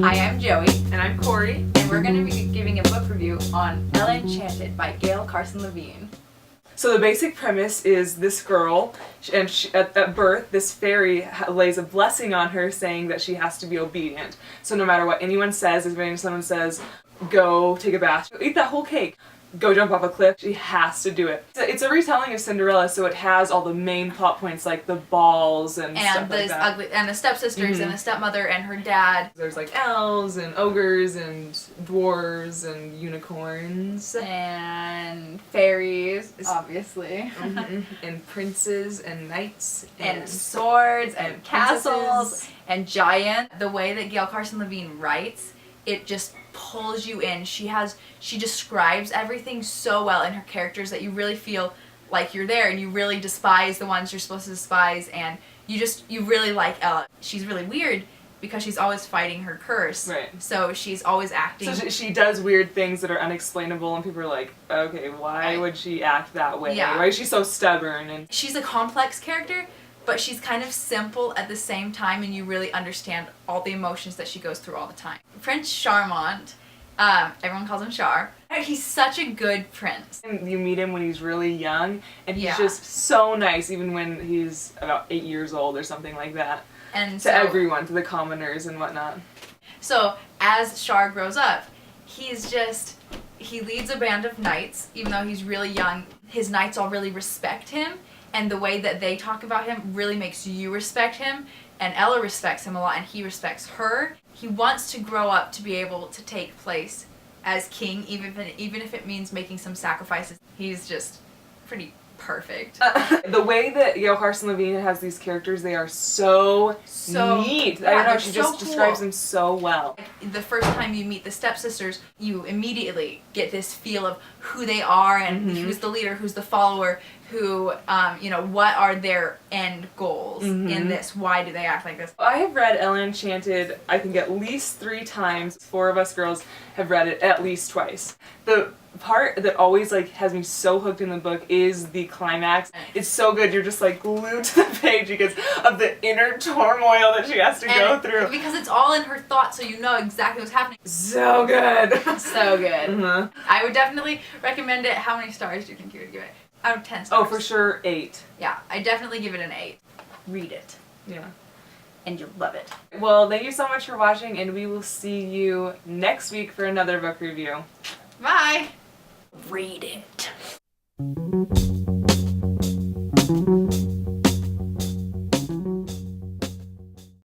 Hi, I'm Joey. And I'm Corey. And we're going to be giving a book review on Ella Enchanted by Gail Carson Levine. So the basic premise is this girl, and at birth, this fairy lays a blessing on her saying that she has to be obedient. So no matter what anyone says, if someone says, go take a bath, eat that whole cake, go jump off a cliff, she has to do it. It's a retelling of Cinderella, so it has all the main plot points like the balls and stuff like that. And the stepsisters and the stepmother and her dad. There's like elves and ogres and dwarves and unicorns. And fairies, obviously. And princes and knights. And swords and castles princesses. and giants. The way that Gail Carson Levine writes, it just pulls you in. She describes everything so well in her characters that you really feel like you're there, and you really despise the ones you're supposed to despise, and you really like Ella. She's really weird because she's always fighting her curse. Right. So she's always acting. So she does weird things that are unexplainable, and people are like, okay, why would she act that way? Yeah. Why is she so stubborn? And she's a complex character, but she's kind of simple at the same time, and you really understand all the emotions that she goes through all the time. Prince Charmant, everyone calls him Char. He's such a good prince. And you meet him when he's really young, and he's Yeah. just so nice, even when he's about 8 years old or something like that. And to everyone, to the commoners and whatnot. So as Char grows up, he leads a band of knights, even though he's really young. His knights all really respect him, and the way that they talk about him really makes you respect him, and Ella respects him a lot, and he respects her. He wants to grow up to be able to take place as king, even if it means making some sacrifices. He's just pretty perfect. The way that Gail Carson Levine has these characters, they are so neat. Yeah, I don't know, they're she so just describes them so well. The first time you meet the stepsisters, you immediately get this feel of who they are and who's the leader, who's the follower, who, what are their end goals in this? Why do they act like this? I have read Ella Enchanted, I think at least 3 times. 4 of us girls have read it at least twice. The part that always has me so hooked in the book is the climax. It's so good, you're just glued to the page because of the inner turmoil that she has to go through. Because it's all in her thoughts, so you know exactly what's happening. So good. So good. I would definitely recommend it. How many stars do you think you would give it? Out of 10 stars. Oh, for sure 8. Yeah, I definitely give it an 8. Read it. Yeah. And you'll love it. Well, thank you so much for watching, and we will see you next week for another book review. Bye! Read it.